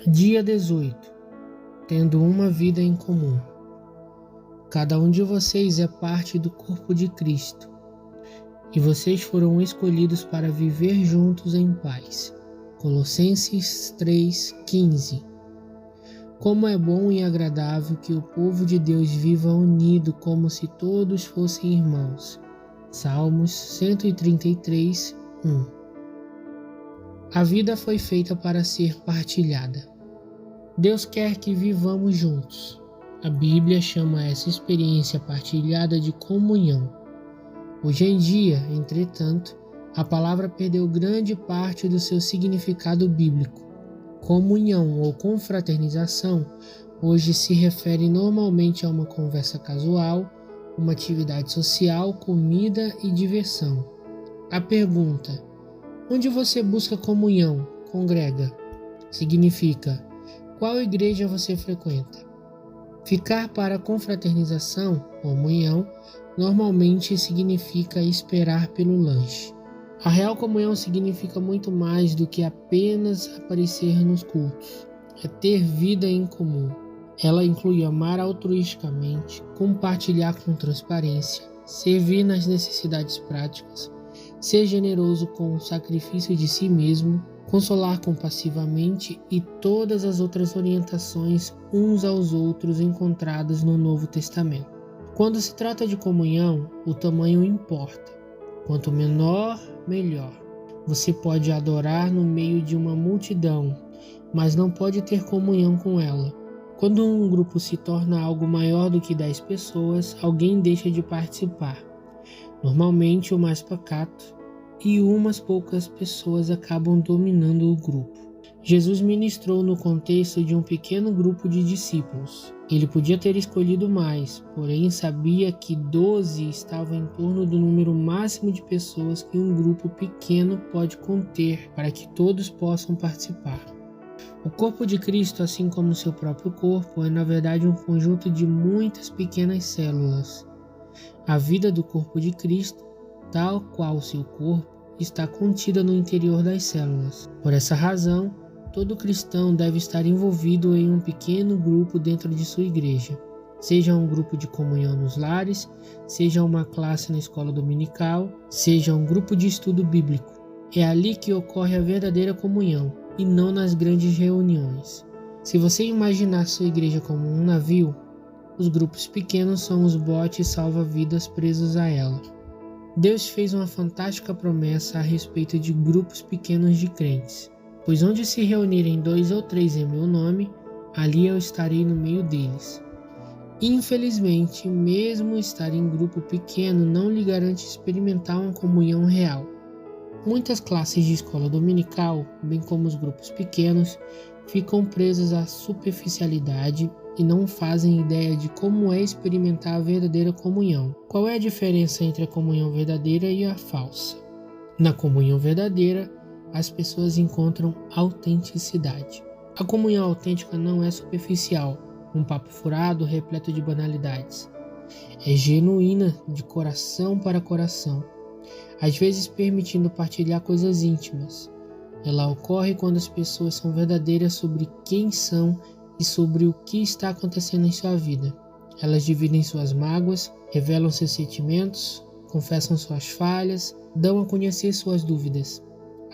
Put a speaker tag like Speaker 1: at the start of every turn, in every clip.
Speaker 1: Dia 18. Tendo uma vida em comum. Cada um de vocês é parte do corpo de Cristo, e vocês foram escolhidos para viver juntos em paz. Colossenses 3:15. Como é bom e agradável que o povo de Deus viva unido como se todos fossem irmãos. Salmos 133:1. A vida foi feita para ser partilhada. Deus quer que vivamos juntos. A Bíblia chama essa experiência partilhada de comunhão. Hoje em dia, entretanto, a palavra perdeu grande parte do seu significado bíblico. Comunhão ou confraternização hoje se refere normalmente a uma conversa casual, uma atividade social, comida e diversão. A pergunta: onde você busca comunhão, congrega? Significa: qual igreja você frequenta? Ficar para confraternização, comunhão, normalmente significa esperar pelo lanche. A real comunhão significa muito mais do que apenas aparecer nos cultos. É ter vida em comum. Ela inclui amar altruisticamente, compartilhar com transparência, servir nas necessidades práticas, ser generoso com o sacrifício de si mesmo, consolar compassivamente e todas as outras orientações uns aos outros encontradas no Novo Testamento. Quando se trata de comunhão, o tamanho importa. Quanto menor, melhor. Você pode adorar no meio de uma multidão, mas não pode ter comunhão com ela. Quando um grupo se torna algo maior do que 10 pessoas, alguém deixa de participar. Normalmente o mais pacato, e umas poucas pessoas acabam dominando o grupo. Jesus ministrou no contexto de um pequeno grupo de discípulos. Ele podia ter escolhido mais, porém sabia que 12 estavam em torno do número máximo de pessoas que um grupo pequeno pode conter para que todos possam participar. O corpo de Cristo, assim como seu próprio corpo, é na verdade um conjunto de muitas pequenas células. A vida do corpo de Cristo, tal qual seu corpo, está contida no interior das células. Por essa razão, todo cristão deve estar envolvido em um pequeno grupo dentro de sua igreja, seja um grupo de comunhão nos lares, seja uma classe na escola dominical, seja um grupo de estudo bíblico. É ali que ocorre a verdadeira comunhão, e não nas grandes reuniões. Se você imaginar sua igreja como um navio, os grupos pequenos são os botes salva-vidas presos a ela. Deus fez uma fantástica promessa a respeito de grupos pequenos de crentes, pois onde se reunirem 2 ou 3 em meu nome, ali eu estarei no meio deles. Infelizmente, mesmo estar em grupo pequeno não lhe garante experimentar uma comunhão real. Muitas classes de escola dominical, bem como os grupos pequenos, ficam presas à superficialidade e não fazem ideia de como é experimentar a verdadeira comunhão. Qual é a diferença entre a comunhão verdadeira e a falsa? Na comunhão verdadeira, as pessoas encontram autenticidade. A comunhão autêntica não é superficial, um papo furado repleto de banalidades. É genuína, de coração para coração, às vezes permitindo partilhar coisas íntimas. Ela ocorre quando as pessoas são verdadeiras sobre quem são e sobre o que está acontecendo em sua vida. Elas dividem suas mágoas, revelam seus sentimentos, confessam suas falhas, dão a conhecer suas dúvidas,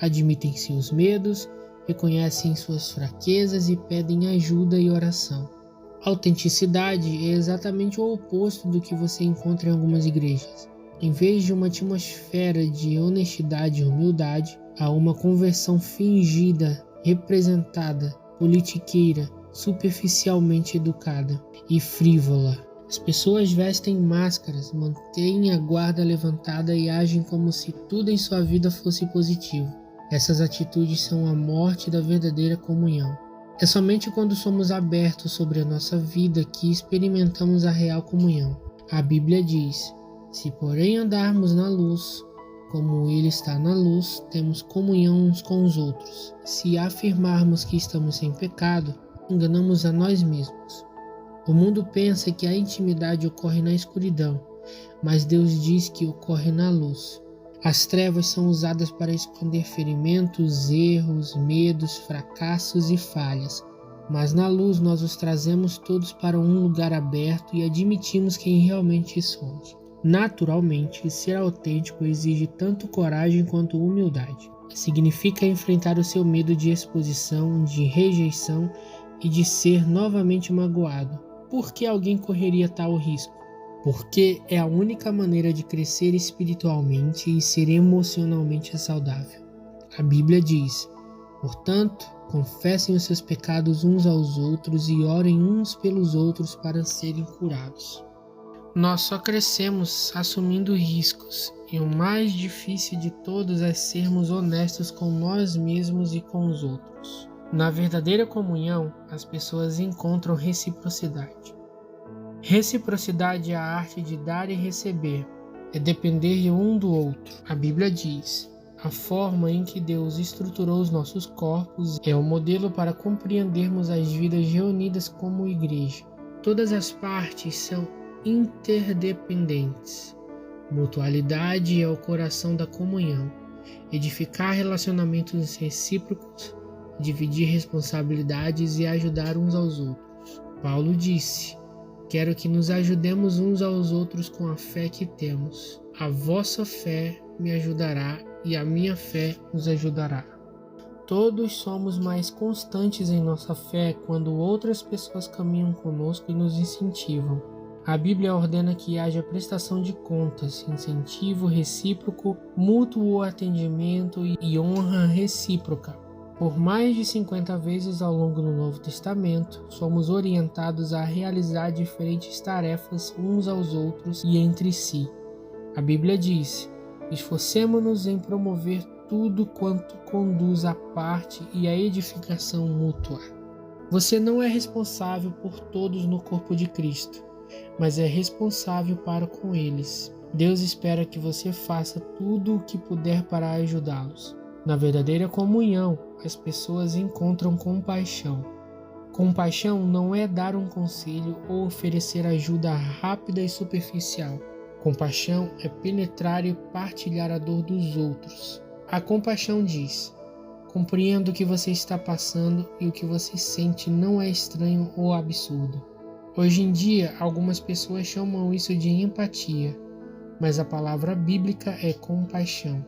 Speaker 1: admitem seus medos, reconhecem suas fraquezas e pedem ajuda e oração. Autenticidade é exatamente o oposto do que você encontra em algumas igrejas. Em vez de uma atmosfera de honestidade e humildade, há uma conversão fingida, representada, politiqueira, superficialmente educada e frívola. As pessoas vestem máscaras, mantêm a guarda levantada e agem como se tudo em sua vida fosse positivo. Essas atitudes são a morte da verdadeira comunhão. É somente quando somos abertos sobre a nossa vida que experimentamos a real comunhão. A Bíblia diz: se porém andarmos na luz, como Ele está na luz, temos comunhão uns com os outros. Se afirmarmos que estamos sem pecado, enganamos a nós mesmos. O mundo pensa que a intimidade ocorre na escuridão, mas Deus diz que ocorre na luz. As trevas são usadas para esconder ferimentos, erros, medos, fracassos e falhas. mas na luz nós os trazemos todos para um lugar aberto e admitimos quem realmente somos. Naturalmente, ser autêntico exige tanto coragem quanto humildade. Significa enfrentar o seu medo de exposição, de rejeição e de ser novamente magoado. Por que alguém correria tal risco? Porque é a única maneira de crescer espiritualmente e ser emocionalmente saudável. A Bíblia diz: portanto, confessem os seus pecados uns aos outros e orem uns pelos outros para serem curados. Nós só crescemos assumindo riscos, e o mais difícil de todos é sermos honestos com nós mesmos e com os outros. Na verdadeira comunhão, as pessoas encontram reciprocidade. Reciprocidade é a arte de dar e receber, é depender um do outro. A Bíblia diz: a forma em que Deus estruturou os nossos corpos é o modelo para compreendermos as vidas reunidas como igreja. Todas as partes são interdependentes. Mutualidade é o coração da comunhão. Edificar relacionamentos recíprocos, dividir responsabilidades e ajudar uns aos outros. Paulo disse: quero que nos ajudemos uns aos outros com a fé que temos. A vossa fé me ajudará e a minha fé os ajudará. Todos somos mais constantes em nossa fé quando outras pessoas caminham conosco e nos incentivam. A Bíblia ordena que haja prestação de contas, incentivo recíproco, mútuo atendimento e honra recíproca. Por mais de 50 vezes ao longo do Novo Testamento, somos orientados a realizar diferentes tarefas uns aos outros e entre si. A Bíblia diz: esforcemo-nos em promover tudo quanto conduz à parte e à edificação mútua. Você não é responsável por todos no corpo de Cristo, mas é responsável para com eles. Deus espera que você faça tudo o que puder para ajudá-los. Na verdadeira comunhão, as pessoas encontram compaixão. Compaixão não é dar um conselho ou oferecer ajuda rápida e superficial. Compaixão é penetrar e partilhar a dor dos outros. A compaixão diz: compreendo o que você está passando e o que você sente não é estranho ou absurdo. Hoje em dia, algumas pessoas chamam isso de empatia, mas a palavra bíblica é compaixão.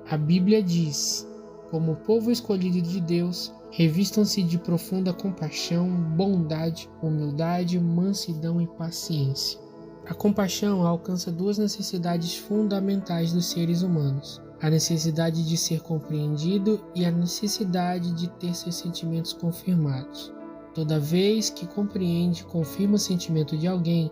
Speaker 1: A Bíblia diz: como povo escolhido de Deus, revistam-se de profunda compaixão, bondade, humildade, mansidão e paciência. A compaixão alcança duas necessidades fundamentais dos seres humanos: a necessidade de ser compreendido e a necessidade de ter seus sentimentos confirmados. Toda vez que compreende e confirma o sentimento de alguém,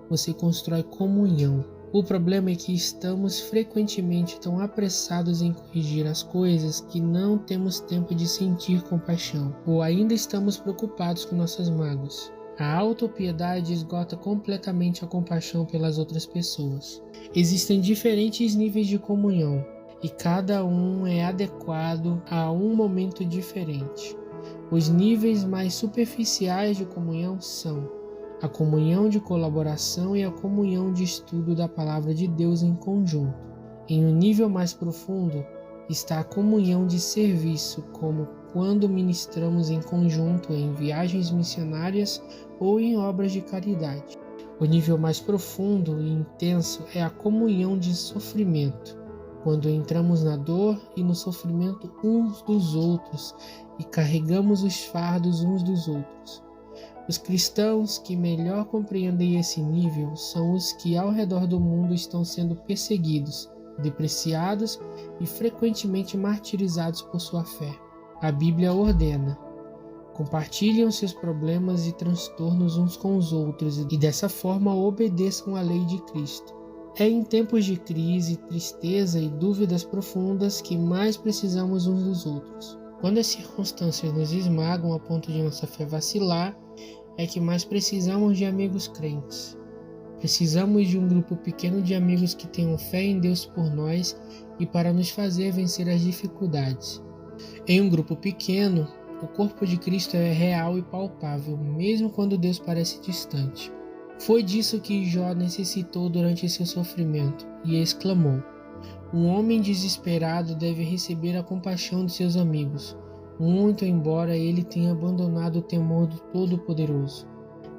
Speaker 1: você constrói comunhão. O problema é que estamos frequentemente tão apressados em corrigir as coisas que não temos tempo de sentir compaixão, ou ainda estamos preocupados com nossas mágoas. A autopiedade esgota completamente a compaixão pelas outras pessoas. Existem diferentes níveis de comunhão, e cada um é adequado a um momento diferente. Os níveis mais superficiais de comunhão são a comunhão de colaboração e a comunhão de estudo da Palavra de Deus em conjunto. Em um nível mais profundo está a comunhão de serviço, como quando ministramos em conjunto em viagens missionárias ou em obras de caridade. O nível mais profundo e intenso é a comunhão de sofrimento, quando entramos na dor e no sofrimento uns dos outros e carregamos os fardos uns dos outros. Os cristãos que melhor compreendem esse nível são os que ao redor do mundo estão sendo perseguidos, depreciados e frequentemente martirizados por sua fé. A Bíblia ordena: compartilhem os seus problemas e transtornos uns com os outros e dessa forma obedeçam à lei de Cristo. É em tempos de crise, tristeza e dúvidas profundas que mais precisamos uns dos outros. Quando as circunstâncias nos esmagam a ponto de nossa fé vacilar, é que mais precisamos de amigos crentes. Precisamos de um grupo pequeno de amigos que tenham fé em Deus por nós e para nos fazer vencer as dificuldades. Em um grupo pequeno, o corpo de Cristo é real e palpável, mesmo quando Deus parece distante. Foi disso que Jó necessitou durante seu sofrimento, e exclamou: um homem desesperado deve receber a compaixão de seus amigos. muito embora ele tenha abandonado o temor do Todo-Poderoso.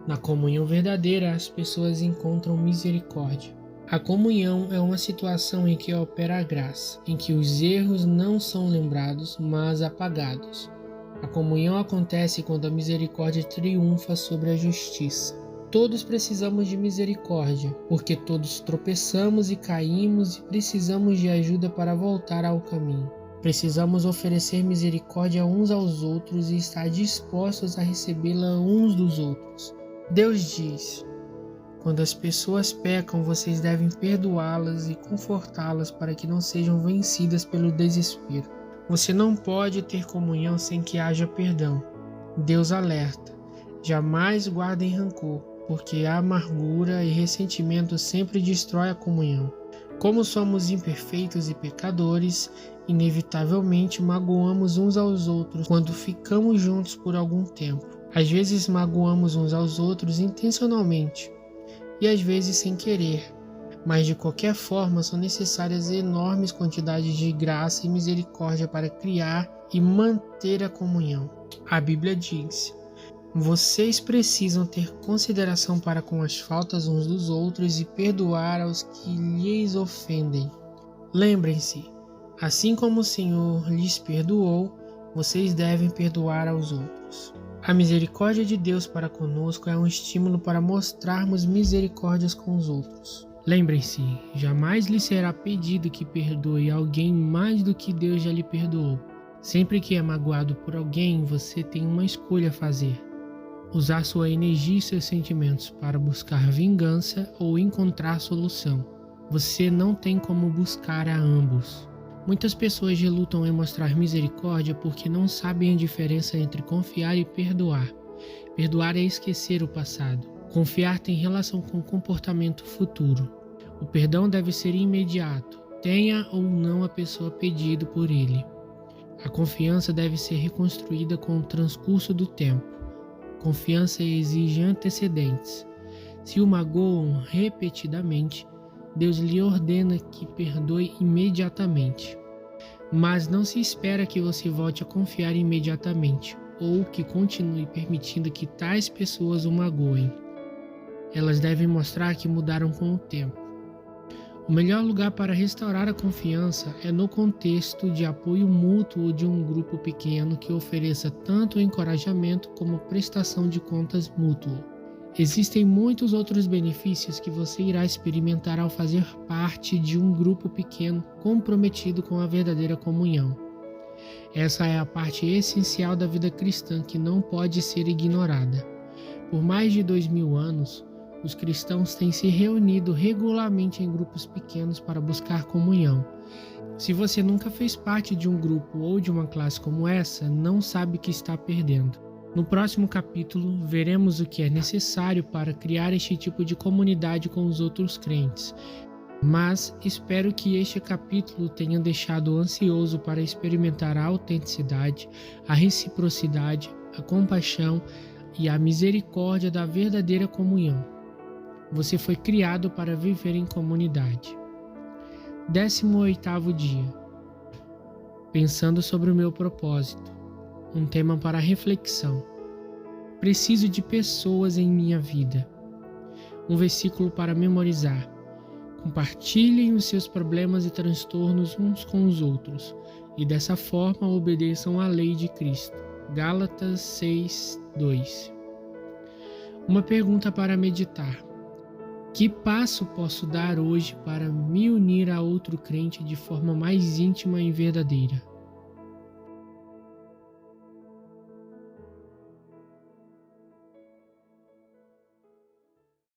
Speaker 1: Na comunhão verdadeira, as pessoas encontram misericórdia. A comunhão é uma situação em que opera a graça, em que os erros não são lembrados, mas apagados. A comunhão acontece quando a misericórdia triunfa sobre a justiça. Todos precisamos de misericórdia, porque todos tropeçamos e caímos e precisamos de ajuda para voltar ao caminho. Precisamos oferecer misericórdia uns aos outros e estar dispostos a recebê-la uns dos outros. Deus diz: quando as pessoas pecam, vocês devem perdoá-las e confortá-las para que não sejam vencidas pelo desespero. Você não pode ter comunhão sem que haja perdão. Deus alerta: jamais guardem rancor, porque a amargura e ressentimento sempre destrói a comunhão. Como somos imperfeitos e pecadores, inevitavelmente magoamos uns aos outros quando ficamos juntos por algum tempo. Às vezes magoamos uns aos outros intencionalmente e às vezes sem querer, mas de qualquer forma são necessárias enormes quantidades de graça e misericórdia para criar e manter a comunhão. A Bíblia diz: vocês precisam ter consideração para com as faltas uns dos outros e perdoar aos que lhes ofendem. Lembrem-se, assim como o Senhor lhes perdoou, vocês devem perdoar aos outros. A misericórdia de Deus para conosco é um estímulo para mostrarmos misericórdias com os outros. Lembrem-se, jamais lhe será pedido que perdoe alguém mais do que Deus já lhe perdoou. Sempre que é magoado por alguém, você tem uma escolha a fazer: usar sua energia e seus sentimentos para buscar vingança ou encontrar solução. Você não tem como buscar a ambos. Muitas pessoas relutam em mostrar misericórdia porque não sabem a diferença entre confiar e perdoar. Perdoar é esquecer o passado. Confiar tem relação com o comportamento futuro. O perdão deve ser imediato, tenha ou não a pessoa pedido por ele. A confiança deve ser reconstruída com o transcurso do tempo. Confiança exige antecedentes. Se o magoam repetidamente, Deus lhe ordena que perdoe imediatamente. Mas não se espera que você volte a confiar imediatamente ou que continue permitindo que tais pessoas o magoem. Elas devem mostrar que mudaram com o tempo. O melhor lugar para restaurar a confiança é no contexto de apoio mútuo de um grupo pequeno que ofereça tanto encorajamento como prestação de contas mútua. Existem muitos outros benefícios que você irá experimentar ao fazer parte de um grupo pequeno comprometido com a verdadeira comunhão. Essa é a parte essencial da vida cristã que não pode ser ignorada. Por mais de 2000 anos, os cristãos têm se reunido regularmente em grupos pequenos para buscar comunhão. Se você nunca fez parte de um grupo ou de uma classe como essa, não sabe que está perdendo. No próximo capítulo, veremos o que é necessário para criar este tipo de comunidade com os outros crentes. Mas espero que este capítulo tenha deixado ansioso para experimentar a autenticidade, a reciprocidade, a compaixão e a misericórdia da verdadeira comunhão. Você foi criado para viver em comunidade. 18º dia. Pensando sobre o meu propósito. Um tema para reflexão. Preciso de pessoas em minha vida. Um versículo para memorizar. Compartilhem os seus problemas e transtornos uns com os outros, e dessa forma obedeçam à lei de Cristo. Gálatas 6:2. Uma pergunta para meditar. Que passo posso dar hoje para me unir a outro crente de forma mais íntima e verdadeira?